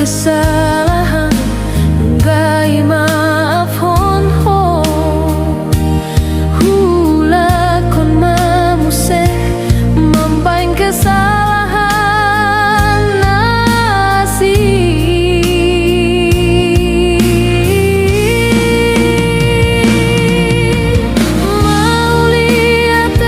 kesalahan nunggai maafon ho hula kon mamuse mampain kesalahan nasi mau lihat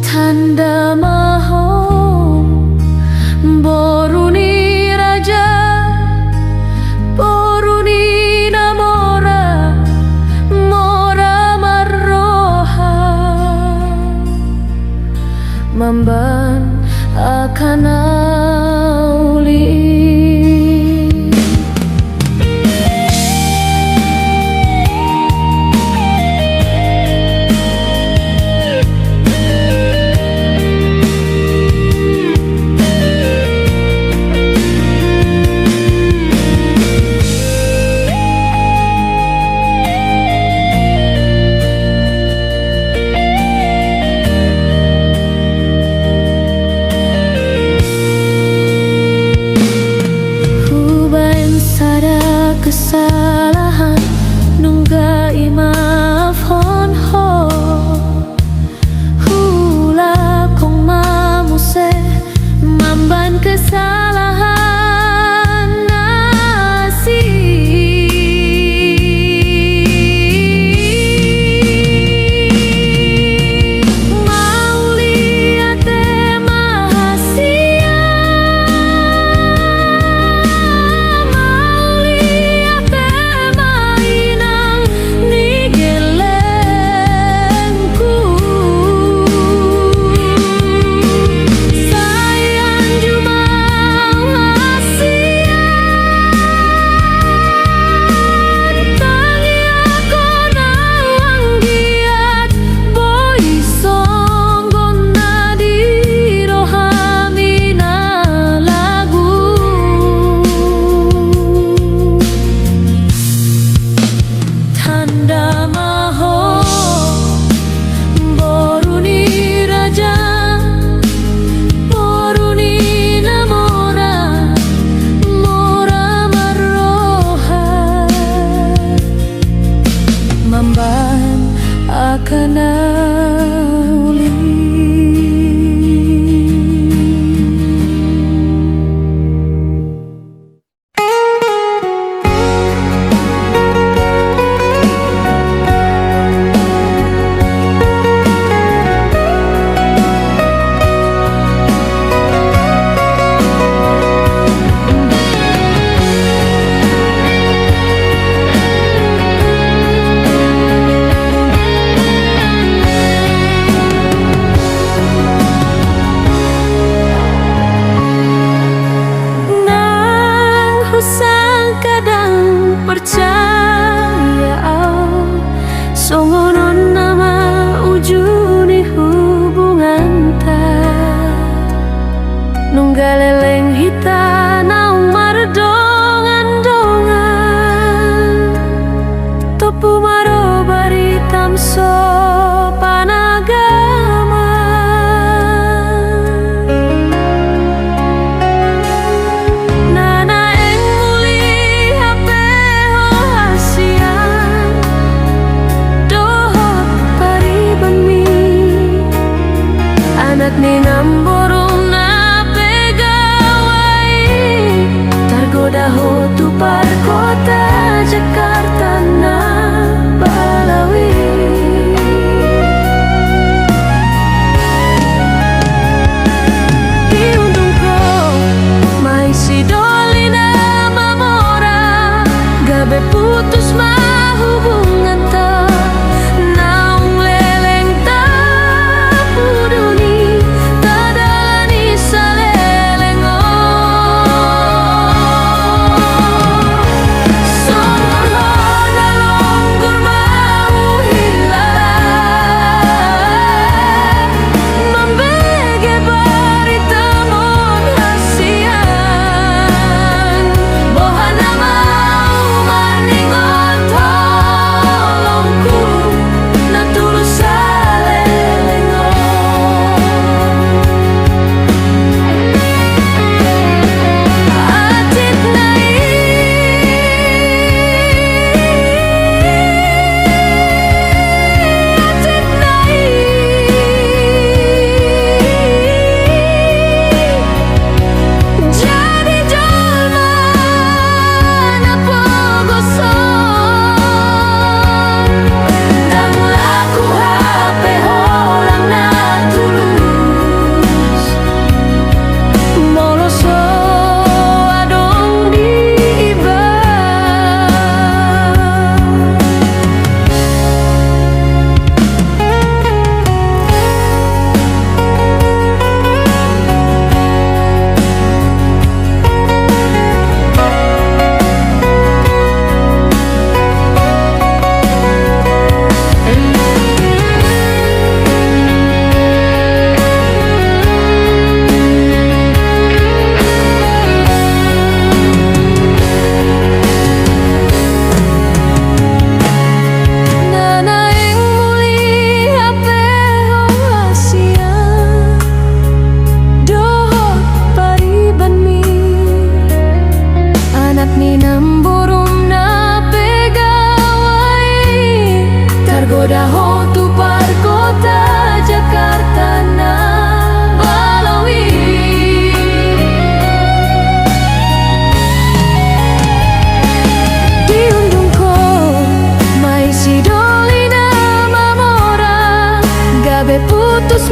tanda maho boruni raja boruni namora mora marroha mamban akan auli. Kesalahan nunggai maafon ho hula kong mamuse mamban kesalahan nasi mau lihat mahasia akan auli. Percaya songonon nama ujuni hubungan ta nunggaleleng hita naung mardongan-dongan topu maro baritam so panagama ni namborong na pegawai tergoda ho tu par kota Jakarta na Balawi diundung ko mai si dolina mamora gabe putus mah hubungan ta naung leleng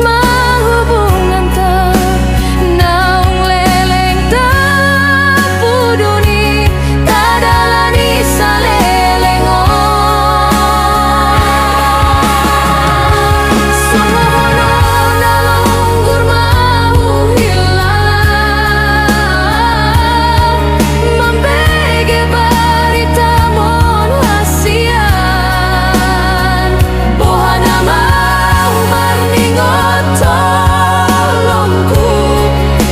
mahubungan ta naung leleng tapuduni tadalani salelengon Sumohono nalunggur mau hilang Mambege barita mon hasian Bohana mau marningot tolongku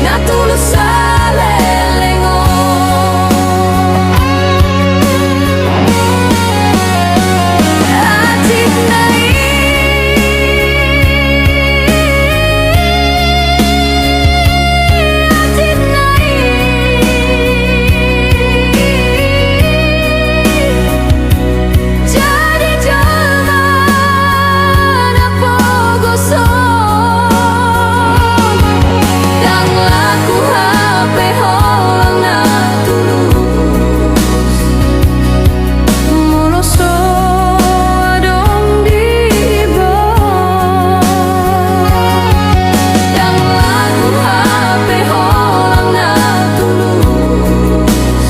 Natulus salelengon Atit nai Atit nai Jadi jangan apa gosong Dan laku HP holang na tulus Moloso adong di Dan laku HP holang na tulus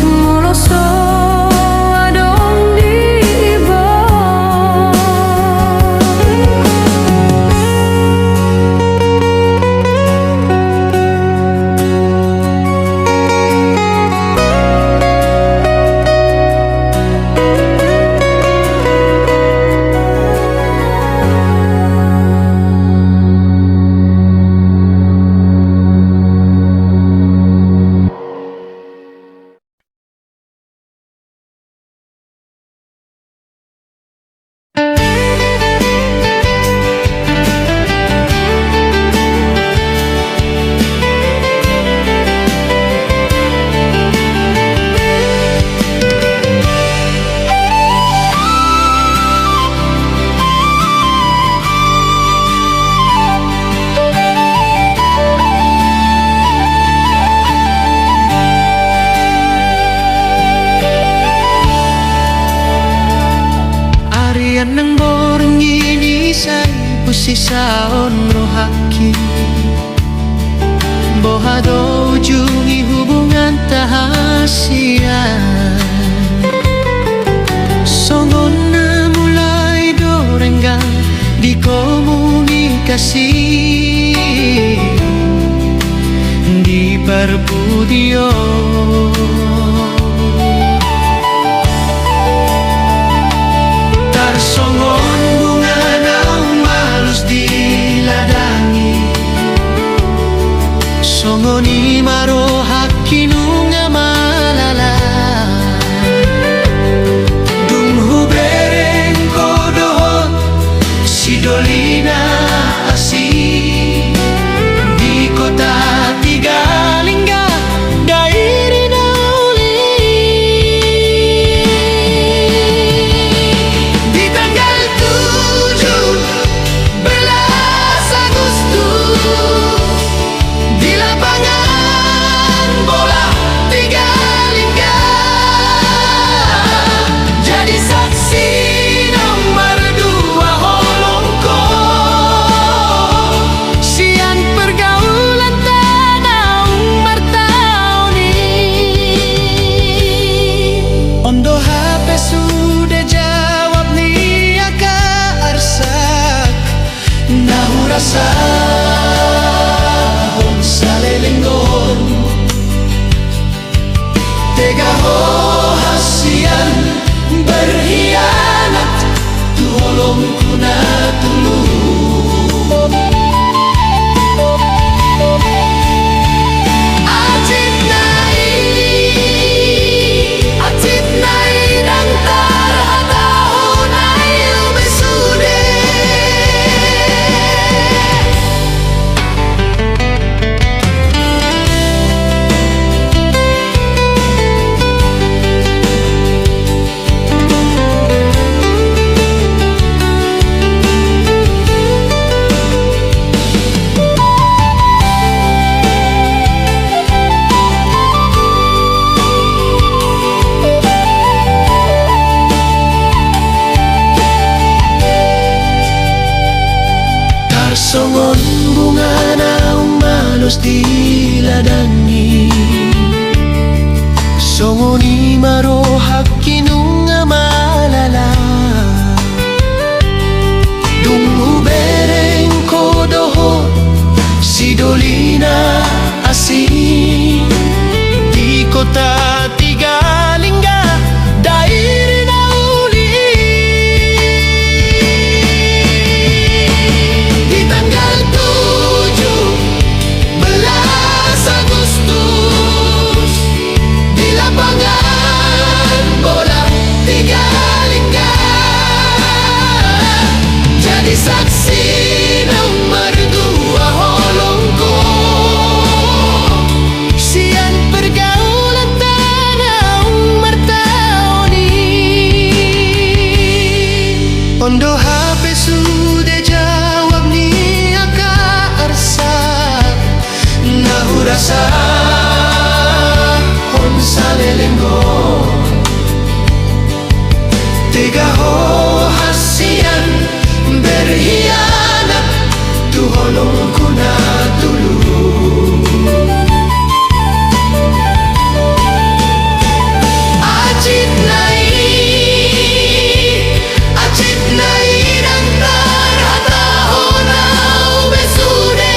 Moloso adong di Arian nang borong ini say pusisaon rohaki Bohado ujungi hubungan tahasian Songon na mulai dorenggang di komunikasi Di perbudio Tarsongon bunga naung malus diladangi Songoni maro hakinu nga malala Dung hubereng kodohon si Dolina asih Di kota Tigalingga dairi nauli Di tanggal 17 Agustus Di lapangan bola Tigalingga Jadi saksi nomor 2 holongko Sian pergaulan tanah bertahun Ondo HP sudah jawab nih aka arsak Nahu rasa salelenggon Tega ho hasian berkhianat Tolongku na tulung Atit nai rang tarhatahun ayu besude tulus diladani songoni marohak kinunga malala dung ubereng kodoho sidolina asing di kota Tigalingga dairi na uli di tanggal 17 Agustus di lapangan bola Tigalingga jadi saksi nomor 2 holongko sian pergaulan tanah martaoni ondo HP sudah jawab ni aka arsa nahurasa on salelenggo tega ho hasian berhianat tu holongku na dulu Acit nai dan tarhata honau besude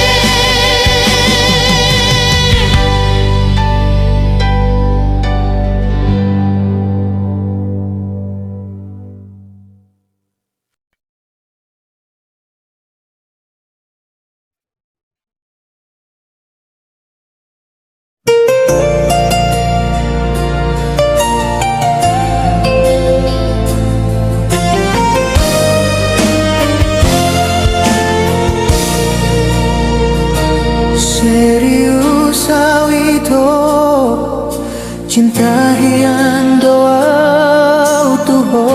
serius awito cinta hian doa tuho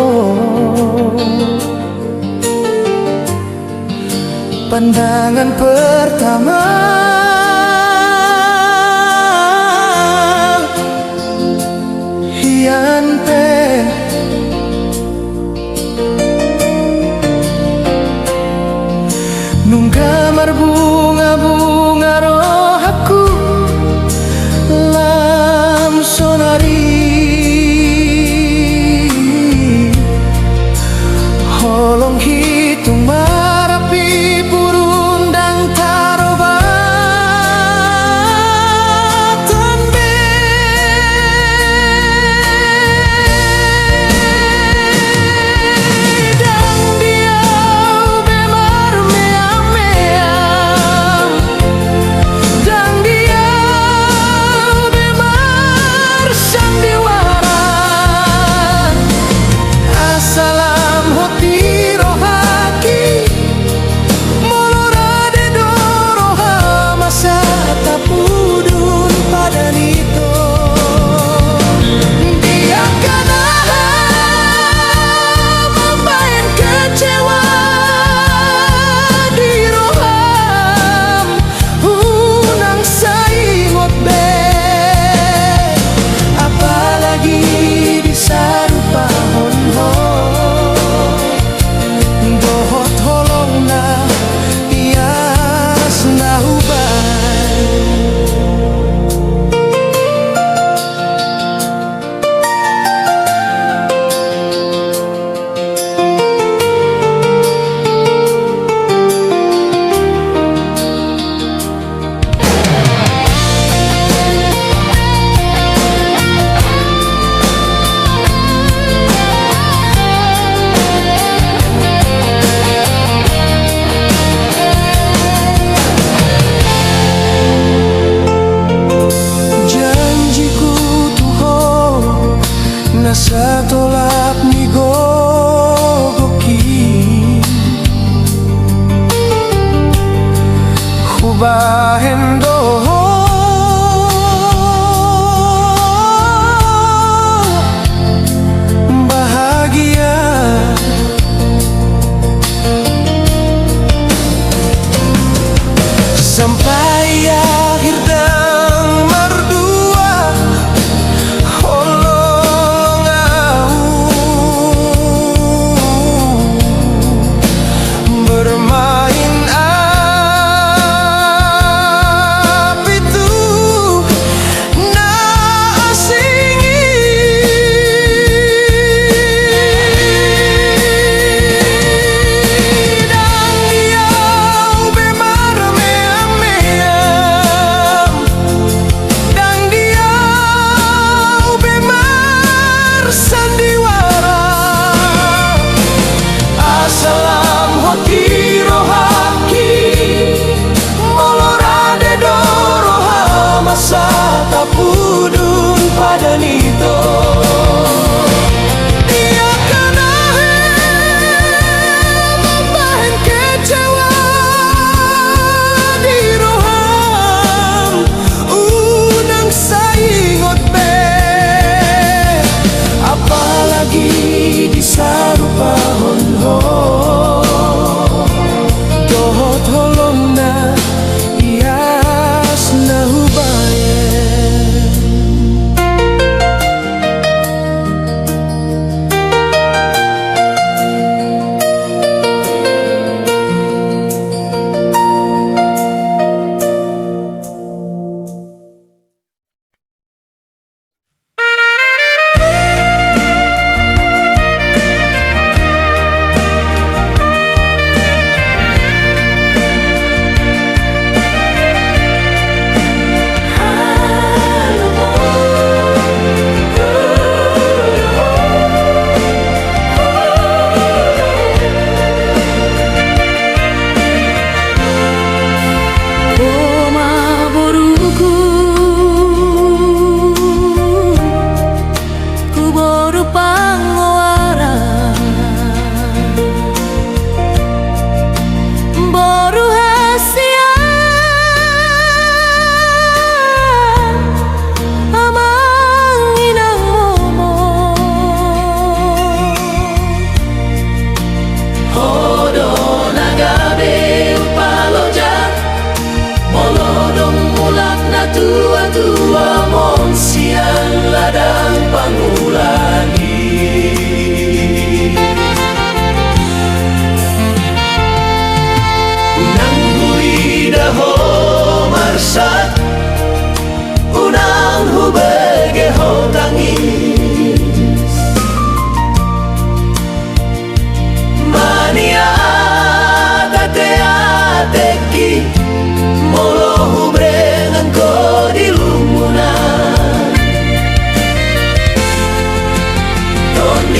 pandangan pertama hian pe nung kamar bunga-bunga rohaku lam sonari holong hitung marapi purundang tarobatan be dan dia bemar meam-meam dan dia bemar sandiwara asalam hoti rohaki molorade doroha masa tapudun pada nito dia kana membain kecewa di roham unang saingot be apalagi disarupa honho dohot holong na ias na hubay janjiku tuho nasa tolap ni gogoki hubahen doho bahagia sampai akhir dan merdua holong au bermain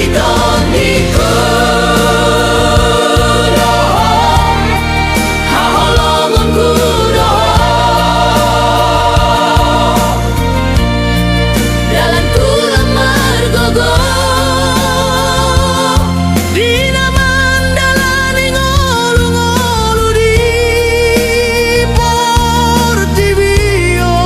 iton haholongon dalan kula margogo di naman dalaning olu-olu di Portibio.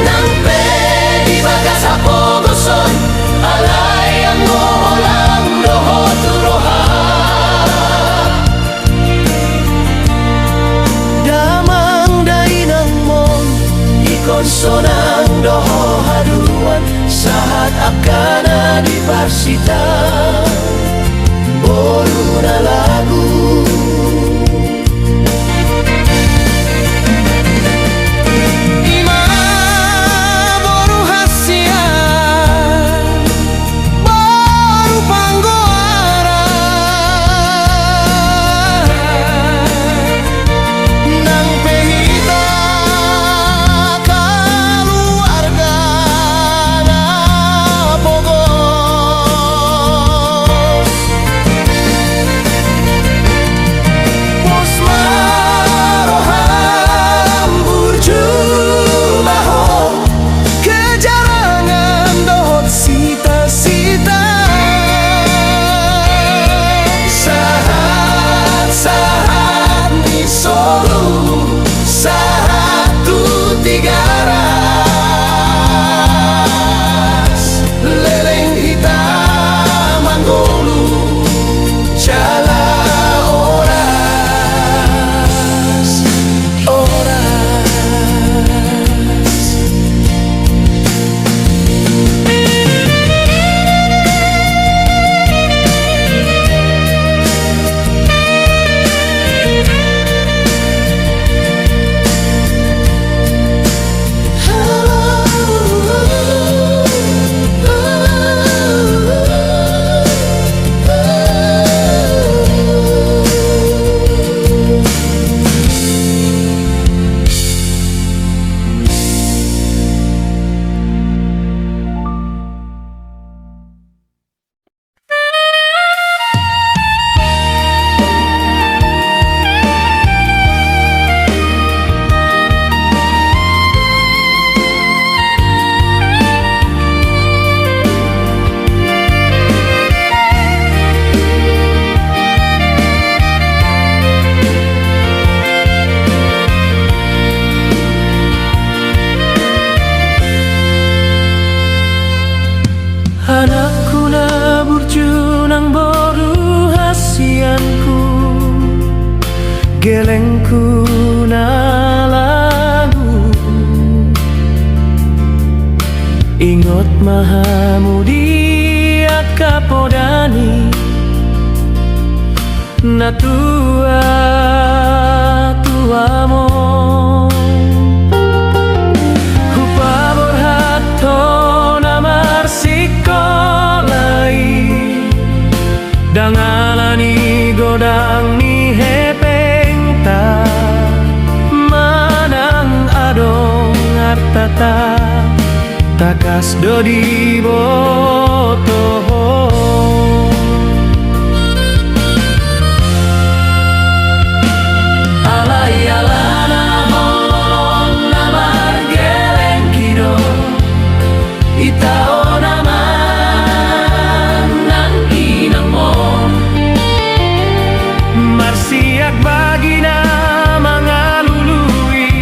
Nang pwede baga sa pogoson alay ang ngolang doho-turoha Damang dainang mon ikonsonang doho haduan sahat akana di parsita boru na lagu Ima boru hasian Boru panggoara Nang pehita keluarga na pogos Pos maroham burjumaho Kejarangan dohot sita-sita Sahat-sahat di Solo Satu tiga ras Leleng hitam Anggolu Cala oras Anakku na burju nang boru hasianku Gelengku na lagu Ingot mahamudi akapodani Na tua-tuamo Hupa borhato Dangalani godang ni hepengta Manang adong artata Takas dodi boto Alay-alana holon namar geleng kido Itao Marsiak bagina mangalului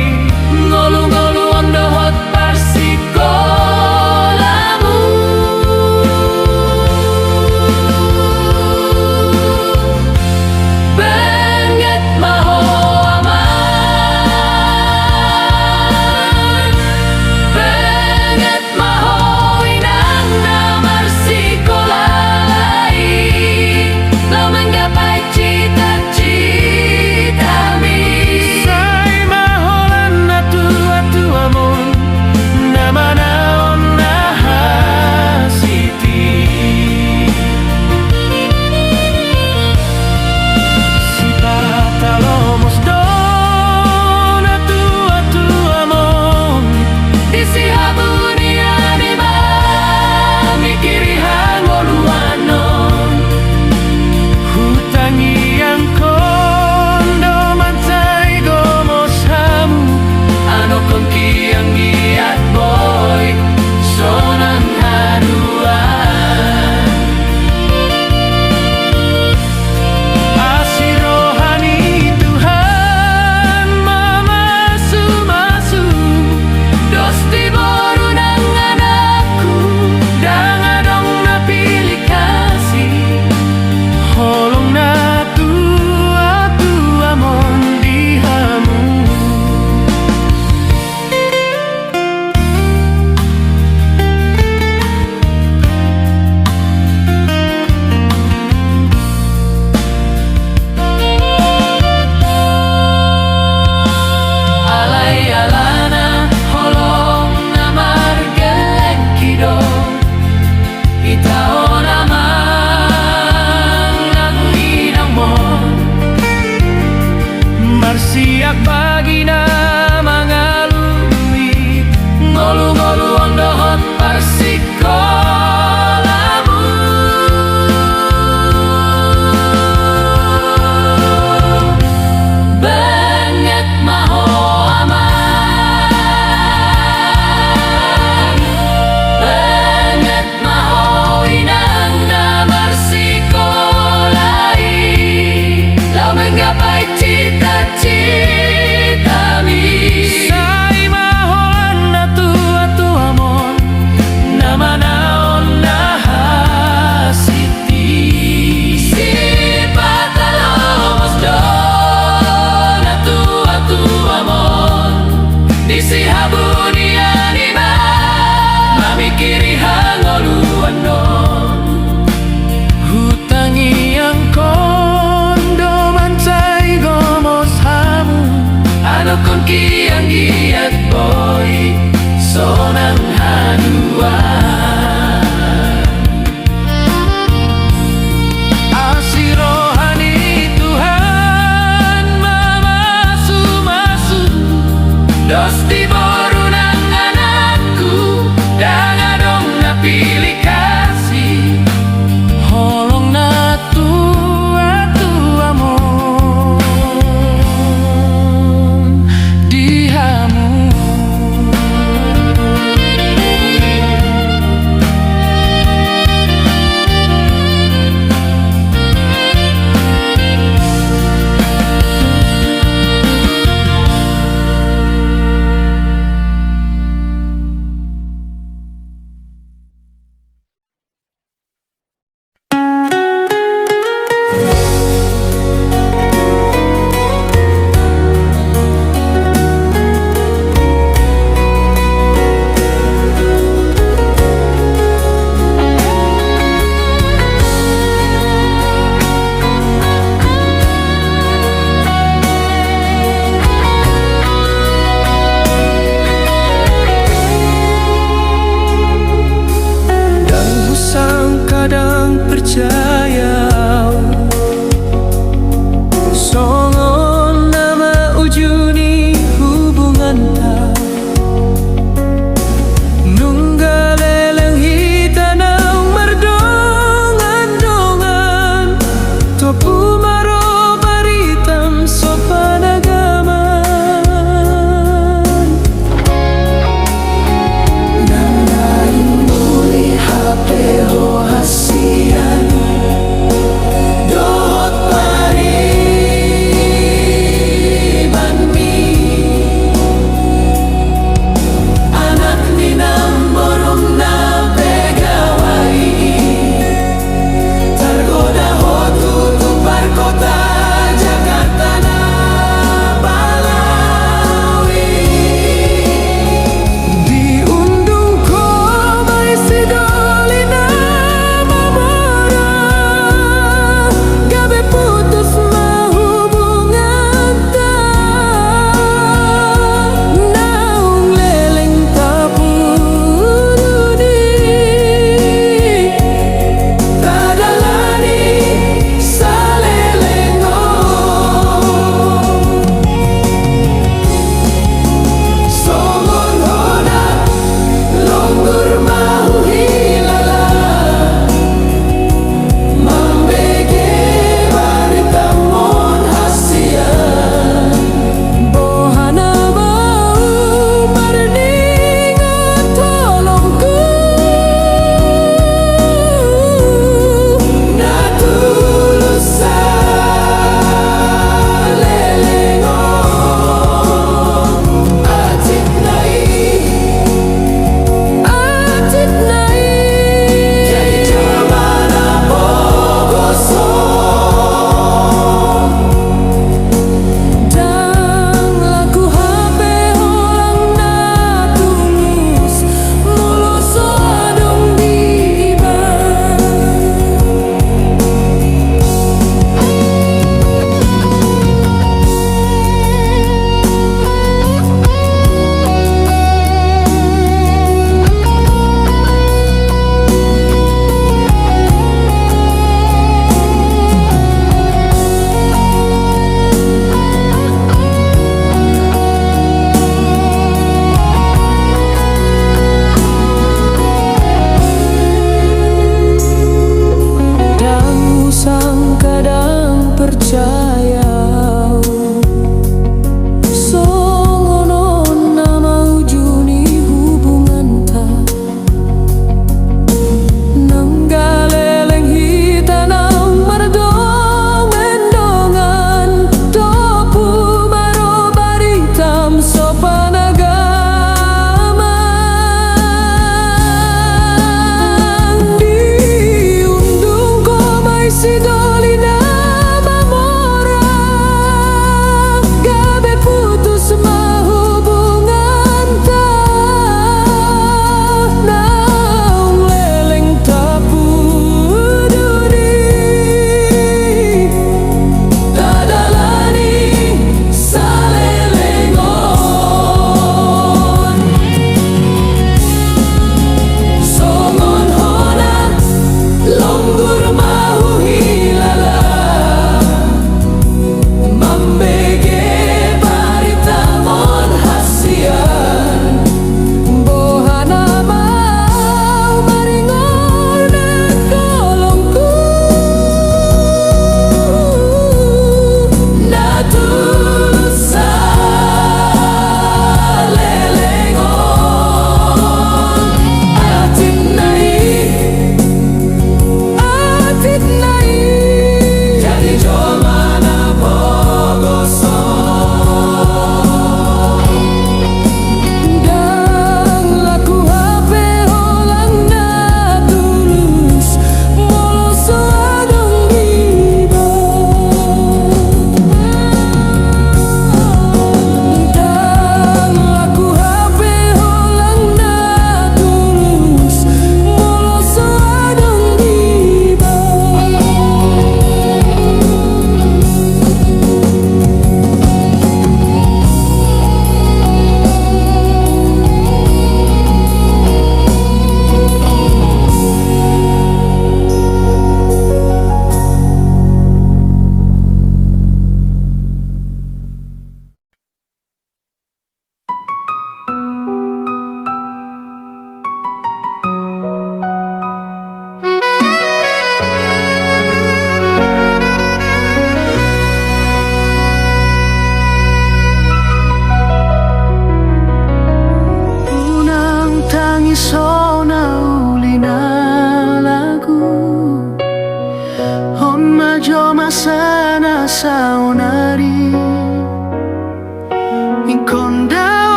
ngolu-ngolu ang dohot parsiko lamu Disi habunia nima mamikiri hangoluanon hutangi ang kondo mancay gomos hamu ano kon kiang giat boy sonang hanuan asirohani Tuhan mamasu-masu dos timur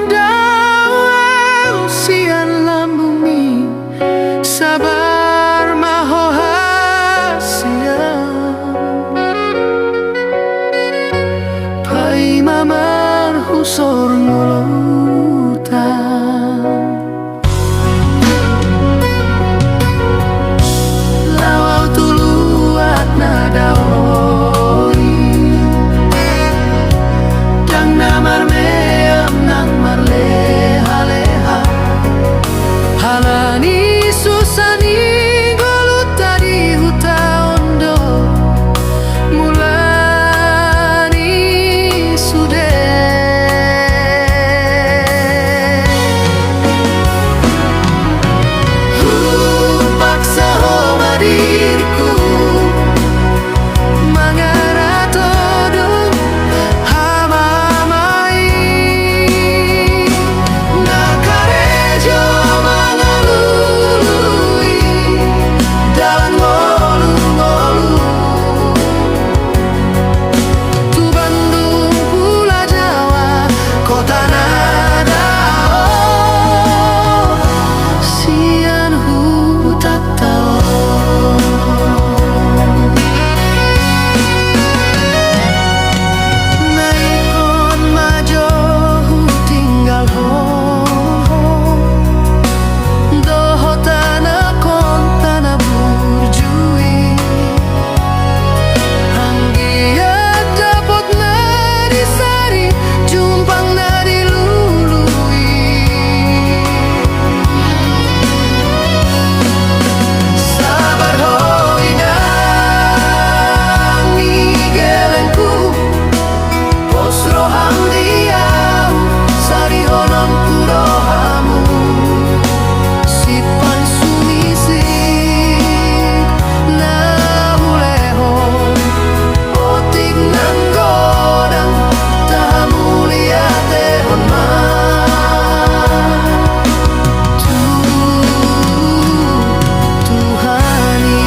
daw sian lambungi sabar mahohasia pai mamar husor ngulutan lawau tuluat nadaoi dang namar meam nang marleha-leha halani susani golutari huta ondo mulani sude paksa homadirku mangaratodong hamamai nakarejo mangalului dalam ngolu-ngolu tu Bandung Pulau Jawa kota nadao sian hutat tao naikon majo tinggal ho doho tanah kon tanah burjui hanggiat dapot nadi sari jumpang nadi lului sabar hoi dang nigelengku pos rohang diau sari honon kurohamu sipan sumisik nahuleho otik nang godang tamulia tehon Tuhani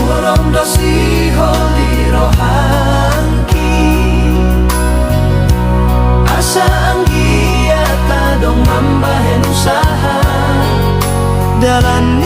Urong dosi holi rohangki asa anggiata dong mambahen usaha dalam